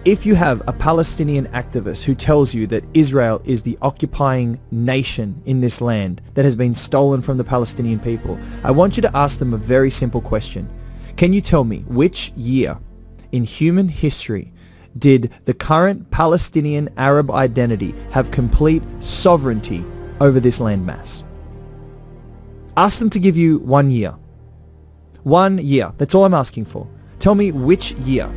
if you have a Palestinian activist who tells you that Israel is the occupying nation in this land that has been stolen from the Palestinian people, I want you to ask them a very simple question. Can you tell me which year in human history did the current Palestinian Arab identity have complete sovereignty over this landmass? Ask them to give you 1 year. 1 year. That's all I'm asking for. Tell me which year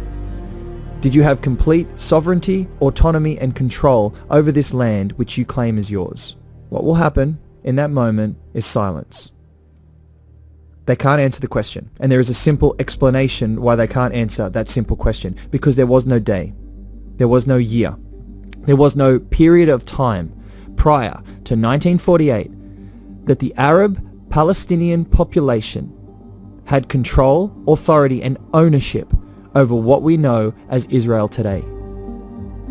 did you have complete sovereignty, autonomy, and control over this land which you claim is yours? What will happen in that moment is silence. They can't answer the question. And there is a simple explanation why they can't answer that simple question. Because there was no day. There was no year. There was no period of time prior to 1948 that the Arab Palestinian population had control, authority, and ownership over what we know as Israel today.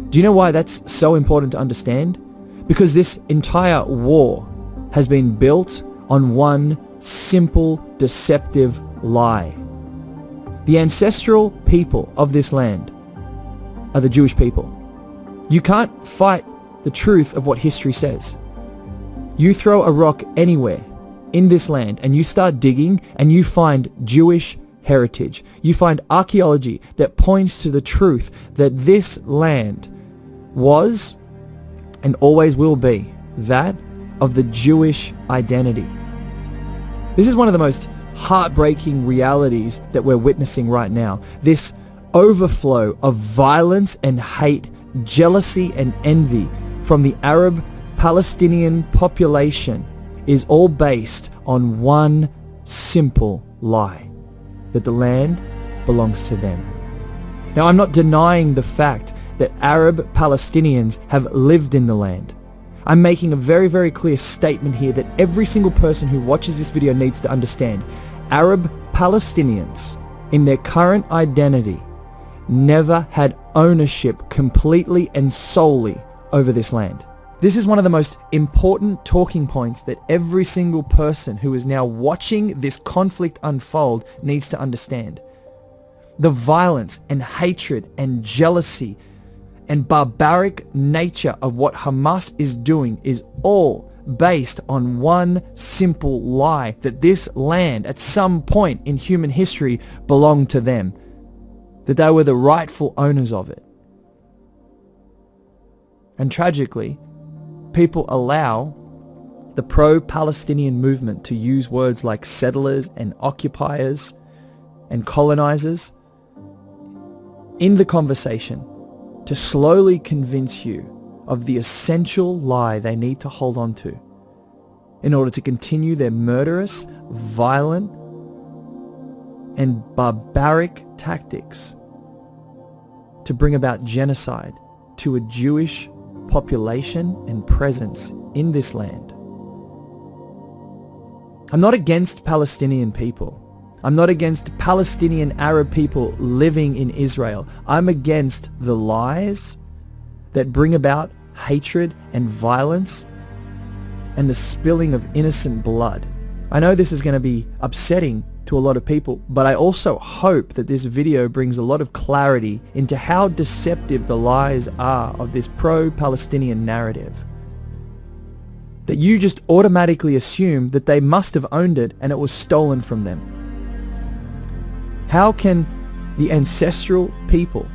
Do you know why that's so important to understand? Because this entire war has been built on one simple, deceptive lie. The ancestral people of this land are the Jewish people. You can't fight the truth of what history says. You throw a rock anywhere in this land and you start digging and you find Jewish heritage. You find archaeology that points to the truth that this land was and always will be that of the Jewish identity. This is one of the most heartbreaking realities that we're witnessing right now. This overflow of violence and hate, jealousy and envy from the Arab Palestinian population is all based on one simple lie, that the land belongs to them. Now, I'm not denying the fact that Arab Palestinians have lived in the land. I'm making a very, very clear statement here that every single person who watches this video needs to understand. Arab Palestinians, in their current identity, never had ownership completely and solely over this land. This is one of the most important talking points that every single person who is now watching this conflict unfold needs to understand. The violence and hatred and jealousy and barbaric nature of what Hamas is doing is all based on one simple lie, that this land at some point in human history belonged to them, that they were the rightful owners of it. And tragically, people allow the pro-Palestinian movement to use words like settlers and occupiers and colonizers in the conversation to slowly convince you of the essential lie they need to hold on to in order to continue their murderous, violent, and barbaric tactics to bring about genocide to a Jewish population and presence in this land. I'm not against Palestinian people. I'm not against Palestinian Arab people living in Israel. I'm against the lies that bring about hatred and violence and the spilling of innocent blood. I know this is going to be upsetting to a lot of people, but I also hope that this video brings a lot of clarity into how deceptive the lies are of this pro-Palestinian narrative. That you just automatically assume that they must have owned it and it was stolen from them. How can the ancestral people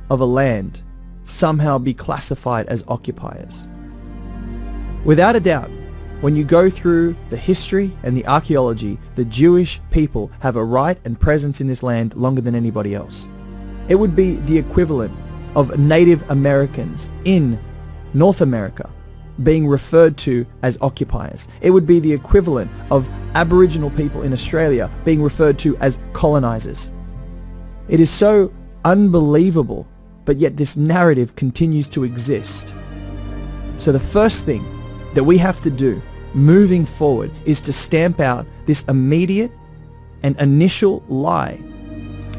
of a land somehow be classified as occupiers? Without a doubt, when you go through the history and the archaeology, the Jewish people have a right and presence in this land longer than anybody else. It would be the equivalent of Native Americans in North America being referred to as occupiers. It would be the equivalent of Aboriginal people in Australia being referred to as colonizers. It is so unbelievable, but yet this narrative continues to exist. So the first thing that we have to do moving forward is to stamp out this immediate and initial lie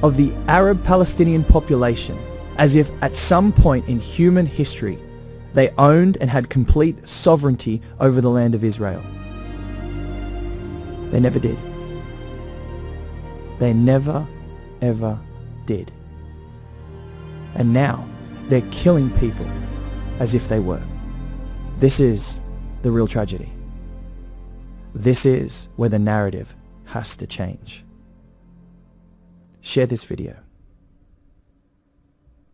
of the Arab Palestinian population as if at some point in human history they owned and had complete sovereignty over the land of Israel. They never did. They never, ever did. And now they're killing people as if they were. This is the real tragedy. This is where the narrative has to change. Share this video.